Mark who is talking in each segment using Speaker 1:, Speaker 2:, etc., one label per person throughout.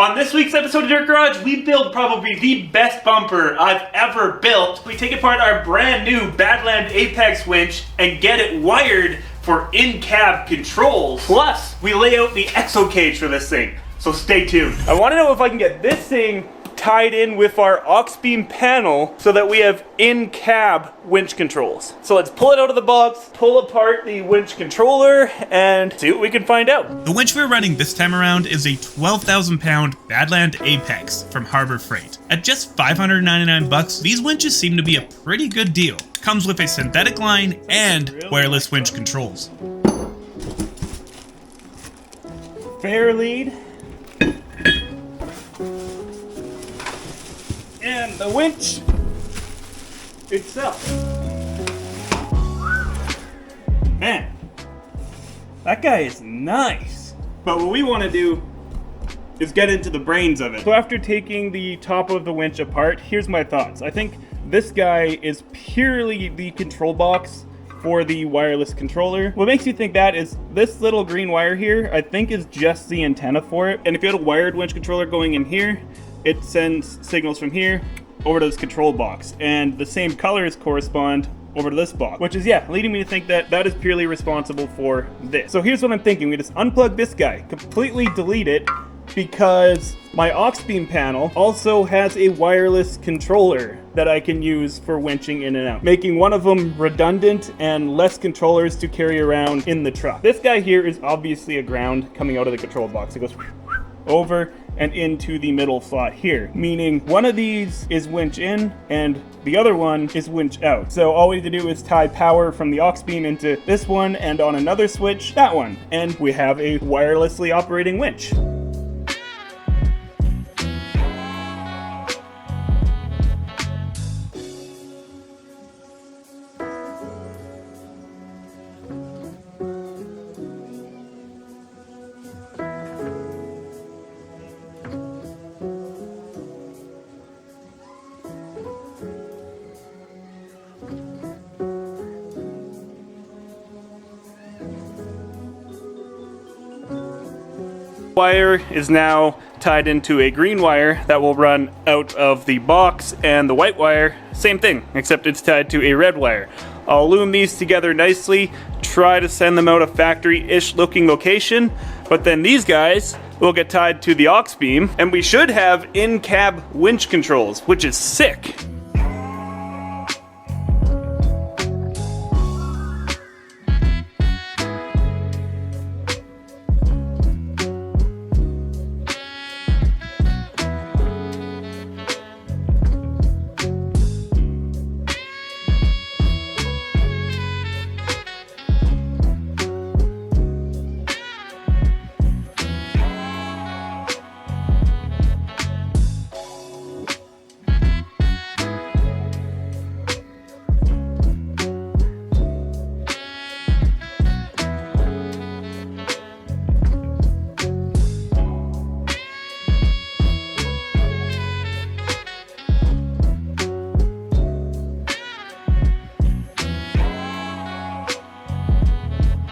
Speaker 1: On this week's episode of Dirt Garage, we build probably the best bumper I've ever built. We take apart our brand new Badland Apex winch and get it wired for in-cab controls. Plus, we lay out the Exo Cage for this thing, so stay tuned. I want to know if I can get this thing tied in with our AuxBeam panel so that we have in-cab winch controls. So let's pull it out of the box, pull apart the winch controller, and see what we can find out.
Speaker 2: The winch we're running this time around is a 12,000 pound Badland Apex from Harbor Freight. At just 599 bucks, these winches seem to be a pretty good deal. Comes with a synthetic line and wireless winch controls.
Speaker 1: Fair lead. And the winch itself. Man, that guy is nice. But what we want to do is get into the brains of it. So after taking the top of the winch apart, here's my thoughts. I think this guy is purely the control box for the wireless controller. What makes you think that is this little green wire here, I think is just the antenna for it. And if you had a wired winch controller going in here, it sends signals from here over to this control box, and the same colors correspond over to this box, which is, leading me to think that that is purely responsible for this. So here's what I'm thinking. We just unplug this guy, completely delete it, because my AuxBeam panel also has a wireless controller that I can use for winching in and out, making one of them redundant and less controllers to carry around in the truck. This guy here is obviously a ground coming out of the control box. It goes over and into the middle slot here, meaning one of these is winch in and the other one is winch out. So all we need to do is tie power from the AuxBeam into this one and on another switch, that one, and we have a wirelessly operating winch. Wire is now tied into a green wire that will run out of the box, and the white wire, same thing, except it's tied to a red wire. I'll loom these together nicely, try to send them out a factory-ish looking location, but then these guys will get tied to the AuxBeam, and we should have in-cab winch controls, which is sick.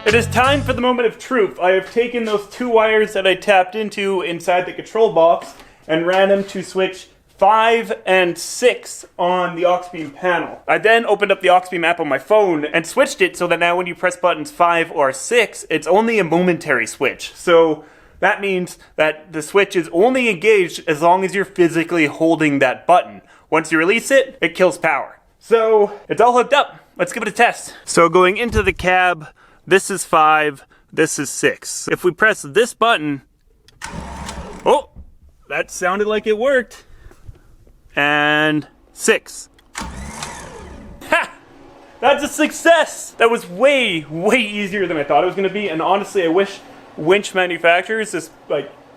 Speaker 1: It is time for the moment of truth. I have taken those two wires that I tapped into inside the control box and ran them to switch 5 and 6 on the AuxBeam panel. I then opened up the AuxBeam app on my phone and switched it so that now when you press buttons 5 or 6, it's only a momentary switch. So that means that the switch is only engaged as long as you're physically holding that button. Once you release it, it kills power. So it's all hooked up. Let's give it a test. So going into the cab, this is 5, this is 6. If we press this button, oh, that sounded like it worked. And 6. Ha! That's a success! That was way, way easier than I thought it was gonna be, and honestly, I wish winch manufacturers just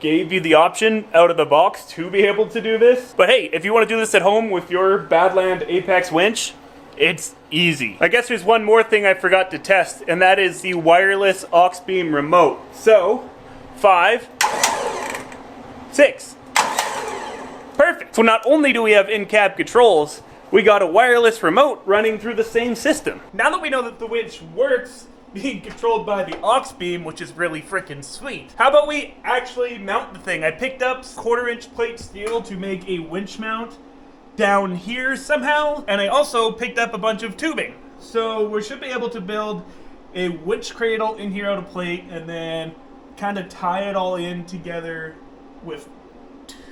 Speaker 1: gave you the option out of the box to be able to do this. But hey, if you wanna do this at home with your Badland Apex winch, it's easy. I guess there's one more thing I forgot to test, and that is the wireless AuxBeam remote. So, 5, 6. Perfect. So not only do we have in-cab controls, we got a wireless remote running through the same system. Now that we know that the winch works, being controlled by the AuxBeam, which is really freaking sweet. How about we actually mount the thing? I picked up 1/4-inch plate steel to make a winch mount down here somehow, and I also picked up a bunch of tubing. So we should be able to build a winch cradle in here out of plate and then kind of tie it all in together with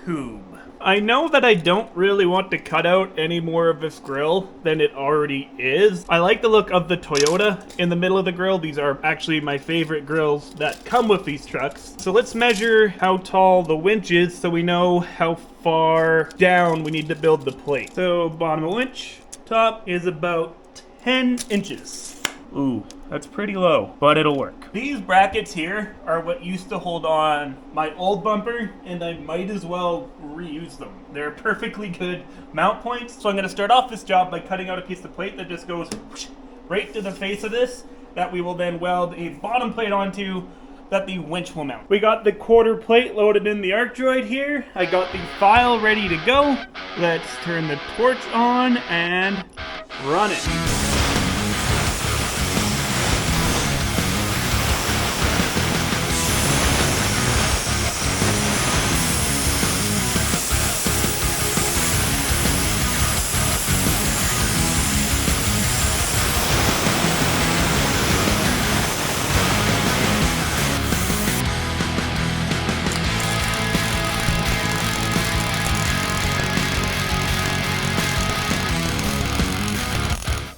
Speaker 1: tube. I know that I don't really want to cut out any more of this grill than it already is. I like the look of the Toyota in the middle of the grill. These are actually my favorite grills that come with these trucks. So let's measure how tall the winch is so we know how far down we need to build the plate. So bottom of winch, top is about 10 inches. Ooh, that's pretty low, but it'll work. These brackets here are what used to hold on my old bumper, and I might as well reuse them. They're perfectly good mount points. So I'm gonna start off this job by cutting out a piece of plate that just goes right to the face of this, that we will then weld a bottom plate onto that the winch will mount. We got the 1/4 plate loaded in the arc droid here. I got the file ready to go. Let's turn the torch on and run it.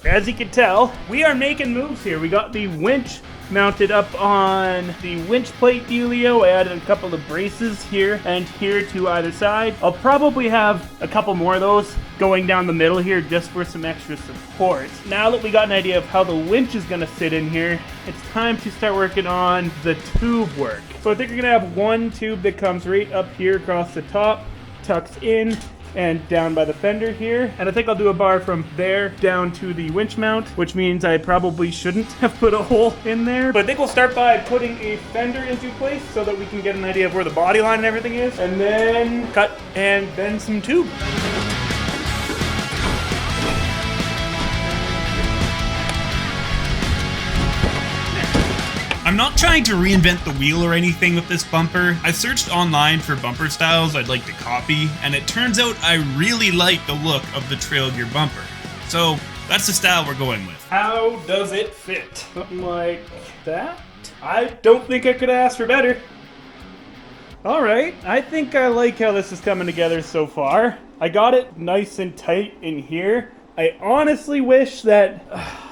Speaker 1: As you can tell, we are making moves here. We got the winch mounted up on the winch plate dealio. I added a couple of braces here and here to either side. I'll probably have a couple more of those going down the middle here just for some extra support. Now that we got an idea of how the winch is gonna sit in here, it's time to start working on the tube work. So I think we're gonna have one tube that comes right up here across the top, tucks in, and down by the fender here. And I think I'll do a bar from there down to the winch mount, which means I probably shouldn't have put a hole in there. But I think we'll start by putting a fender into place so that we can get an idea of where the body line and everything is, and then cut and bend some tube.
Speaker 2: I'm not trying to reinvent the wheel or anything with this bumper. I searched online for bumper styles I'd like to copy, and it turns out I really like the look of the trail gear bumper. So that's the style we're going with.
Speaker 1: How does it fit? Something like that? I don't think I could ask for better. Alright, I think I like how this is coming together so far. I got it nice and tight in here. I honestly wish that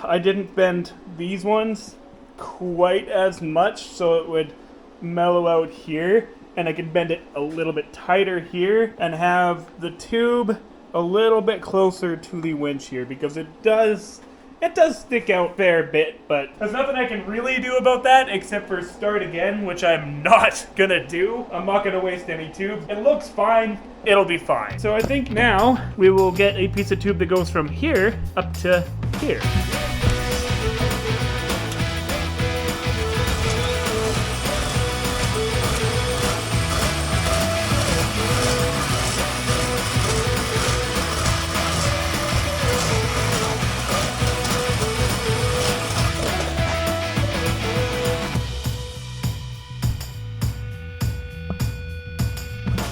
Speaker 1: I didn't bend these ones quite as much so it would mellow out here, and I could bend it a little bit tighter here and have the tube a little bit closer to the winch here, because it does stick out a fair bit, but there's nothing I can really do about that except for start again, which I'm not gonna do. I'm not gonna waste any tube. It looks fine, it'll be fine. So I think now we will get a piece of tube that goes from here up to here.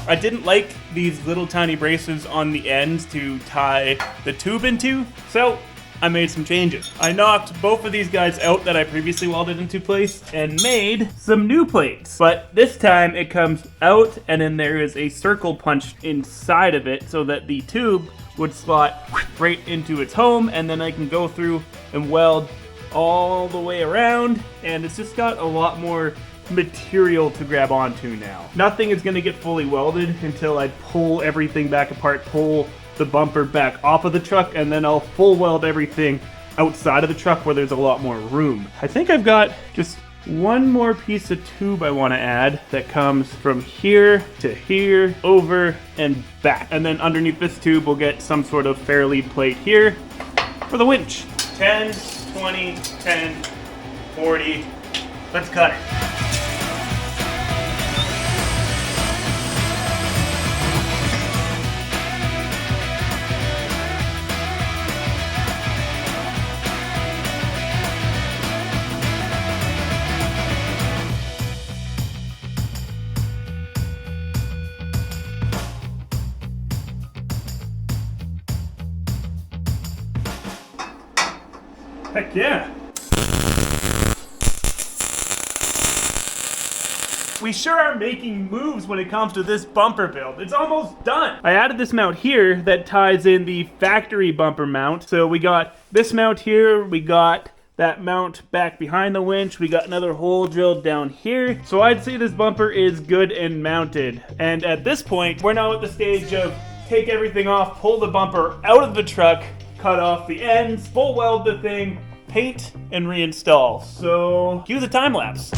Speaker 1: I didn't like these little tiny braces on the ends to tie the tube into, so I made some changes. I knocked both of these guys out that I previously welded into place and made some new plates. But this time it comes out and then there is a circle punched inside of it so that the tube would slot right into its home, and then I can go through and weld all the way around, and it's just got a lot more material to grab onto now. Nothing is going to get fully welded until I pull everything back apart, pull the bumper back off of the truck, and then I'll full weld everything outside of the truck where there's a lot more room. I think I've got just one more piece of tube I want to add that comes from here to here, over and back. And then underneath this tube we'll get some sort of fairlead plate here for the winch. 10, 20, 10, 40. Let's cut it. Heck yeah. We sure are making moves when it comes to this bumper build. It's almost done. I added this mount here that ties in the factory bumper mount. So we got this mount here, we got that mount back behind the winch, we got another hole drilled down here. So I'd say this bumper is good and mounted. And at this point, we're now at the stage of take everything off, pull the bumper out of the truck, cut off the ends, full weld the thing, paint, and reinstall. So cue the time lapse.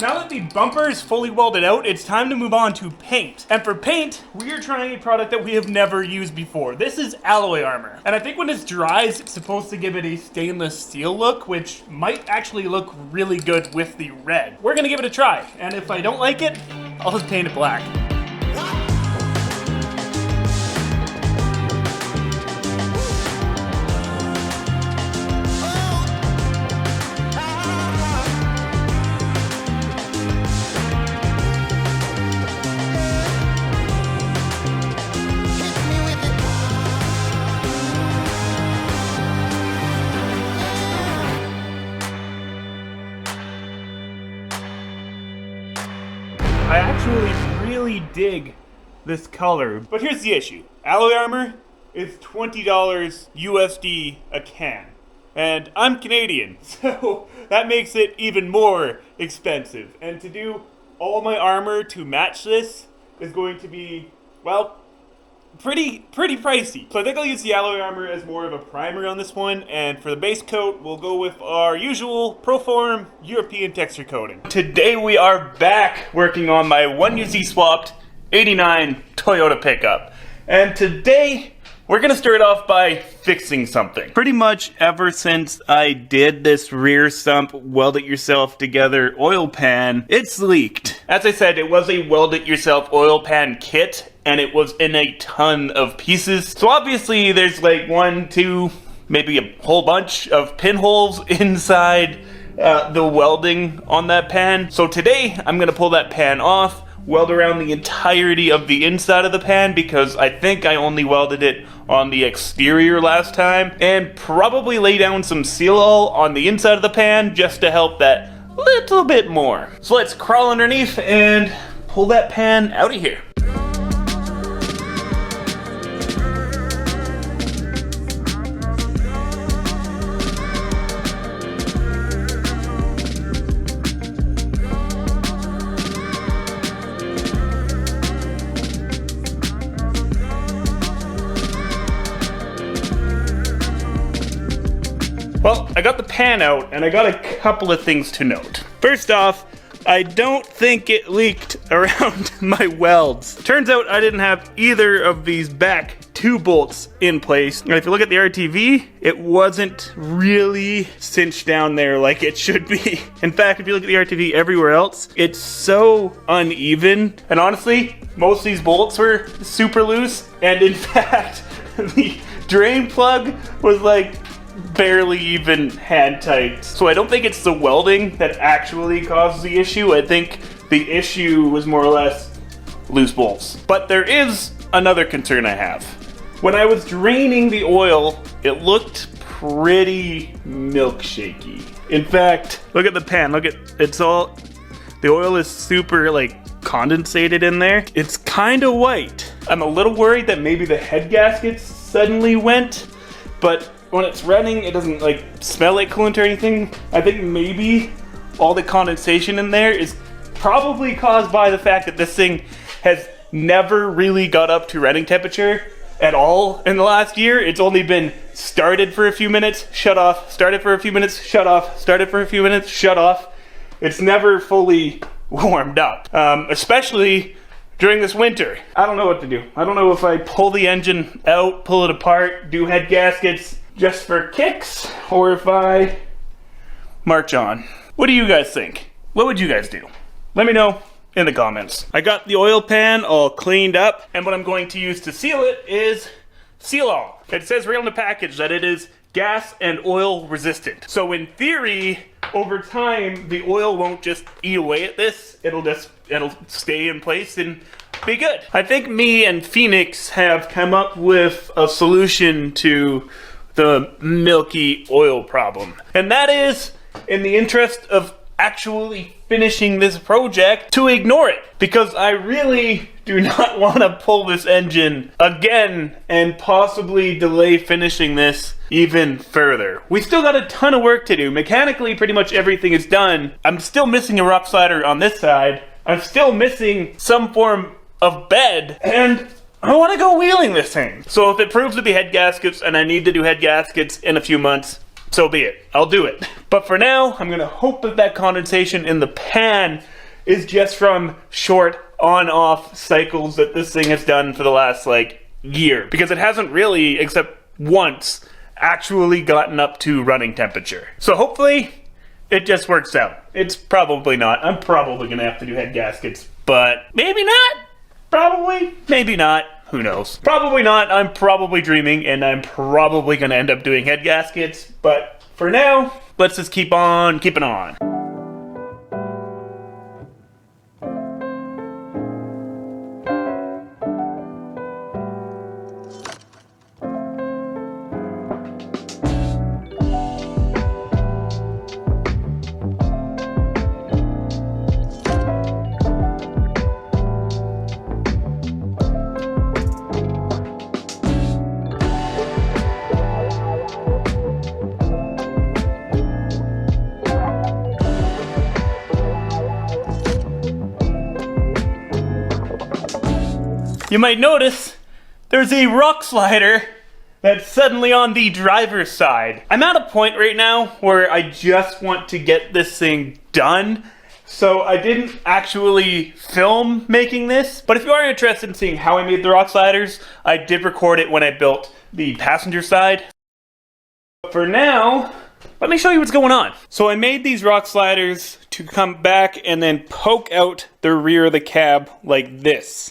Speaker 1: Now that the bumper is fully welded out, it's time to move on to paint. And for paint, we are trying a product that we have never used before. This is alloy armor. And I think when this dries, it's supposed to give it a stainless steel look, which might actually look really good with the red. We're gonna give it a try. And if I don't like it, I'll just paint it black. I actually really dig this color, but here's the issue. Alloy armor is $20 USD a can, and I'm Canadian, so that makes it even more expensive. And to do all my armor to match this is going to be, well, pretty pricey. So I think I'll use the alloy armor as more of a primer on this one, and for the base coat, we'll go with our usual Proform European texture coating. Today we are back working on my 1UZ swapped 89 Toyota pickup. And today, we're gonna start off by fixing something. Pretty much ever since I did this rear sump weld it yourself together oil pan, it's leaked. As I said, it was a weld it yourself oil pan kit, and it was in a ton of pieces. So obviously there's like 1, 2, maybe a whole bunch of pinholes inside the welding on that pan. So today I'm gonna pull that pan off, weld around the entirety of the inside of the pan because I think I only welded it on the exterior last time, and probably lay down some seal-all on the inside of the pan just to help that little bit more. So let's crawl underneath and pull that pan out of here. Well, I got the pan out, and I got a couple of things to note. First off, I don't think it leaked around my welds. Turns out I didn't have either of these back 2 bolts in place. And if you look at the RTV, it wasn't really cinched down there like it should be. In fact, if you look at the RTV everywhere else, it's so uneven. And honestly, most of these bolts were super loose. And in fact, the drain plug was like barely even hand tight. So I don't think it's the welding that actually caused the issue. I think the issue was more or less loose bolts. But there is another concern I have. When I was draining the oil, it looked pretty milkshakey. In fact, look at the pan. Look at it's all the oil is super like condensated in there. It's kind of white. I'm a little worried that maybe the head gaskets suddenly went, but when it's running, it doesn't like smell like coolant or anything. I think maybe all the condensation in there is probably caused by the fact that this thing has never really got up to running temperature at all in the last year. It's only been started for a few minutes, shut off, started for a few minutes, shut off, started for a few minutes, shut off. It's never fully warmed up, especially during this winter. I don't know what to do. I don't know if I pull the engine out, pull it apart, do head gaskets just for kicks, or if I march on. What do you guys think? What would you guys do? Let me know in the comments. I got the oil pan all cleaned up, and what I'm going to use to seal it is Seal All. It says right on the package that it is gas and oil resistant. So in theory, over time, the oil won't just eat away at this. It'll stay in place and be good. I think me and Phoenix have come up with a solution to the milky oil problem. And that is, in the interest of actually finishing this project, to ignore it, because I really do not want to pull this engine again and possibly delay finishing this even further. We still got a ton of work to do. Mechanically, pretty much everything is done. I'm still missing a rock slider on this side. I'm still missing some form of bed, and I want to go wheeling this thing. So if it proves to be head gaskets and I need to do head gaskets in a few months, so be it. I'll do it. But for now, I'm gonna hope that that condensation in the pan is just from short on-off cycles that this thing has done for the last year, because it hasn't really, except once, actually gotten up to running temperature. So hopefully it just works out. It's probably not. I'm probably gonna have to do head gaskets, but maybe not. Probably, maybe not. Who knows? Probably not. I'm probably dreaming, and I'm probably going to end up doing head gaskets. But for now, let's just keep on keeping on. You might notice there's a rock slider that's suddenly on the driver's side. I'm at a point right now where I just want to get this thing done, so I didn't actually film making this. But if you are interested in seeing how I made the rock sliders, I did record it when I built the passenger side. But for now, let me show you what's going on. So I made these rock sliders to come back and then poke out the rear of the cab like this.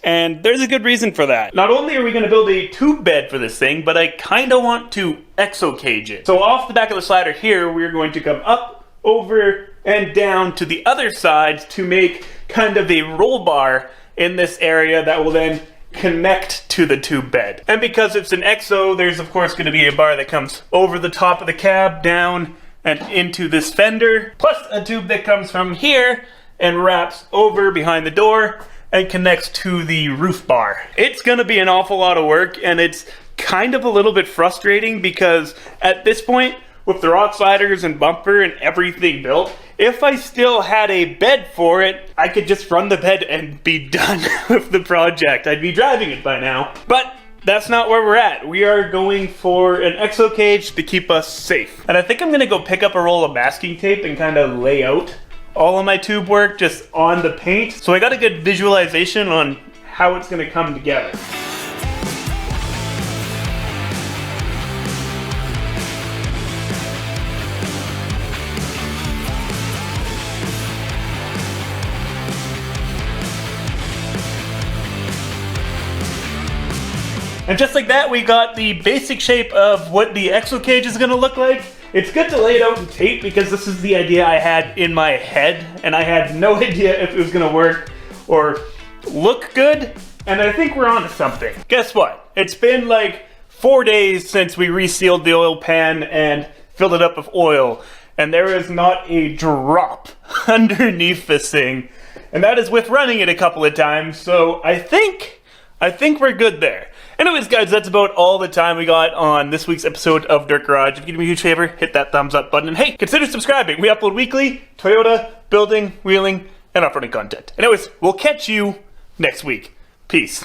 Speaker 1: And there's a good reason for that. Not only are we going to build a tube bed for this thing, but I kind of want to Exo Cage it. So off the back of the slider here, we're going to come up, over, and down to the other sides to make kind of a roll bar in this area that will then connect to the tube bed. And because it's an Exo, there's of course going to be a bar that comes over the top of the cab, down, and into this fender, plus a tube that comes from here and wraps over behind the door and connects to the roof bar. It's gonna be an awful lot of work, and it's kind of a little bit frustrating because at this point, with the rock sliders and bumper and everything built, if I still had a bed for it, I could just run the bed and be done with the project. I'd be driving it by now. But that's not where we're at. We are going for an Exo Cage to keep us safe. And I think I'm gonna go pick up a roll of masking tape and kind of lay out all of my tube work just on the paint, so I got a good visualization on how it's going to come together. And just like that, we got the basic shape of what the Exo Cage is going to look like. It's good to lay it out in tape because this is the idea I had in my head, and I had no idea if it was gonna work or look good, and I think we're onto something. Guess what? It's been 4 days since we resealed the oil pan and filled it up with oil, and there is not a drop underneath this thing, and that is with running it a couple of times, so I think I think we're good there. Anyways, guys, that's about all the time we got on this week's episode of Dirt Garage. If you do me a huge favor, hit that thumbs up button. And hey, consider subscribing. We upload weekly Toyota, building, wheeling, and off-roading content. Anyways, we'll catch you next week. Peace.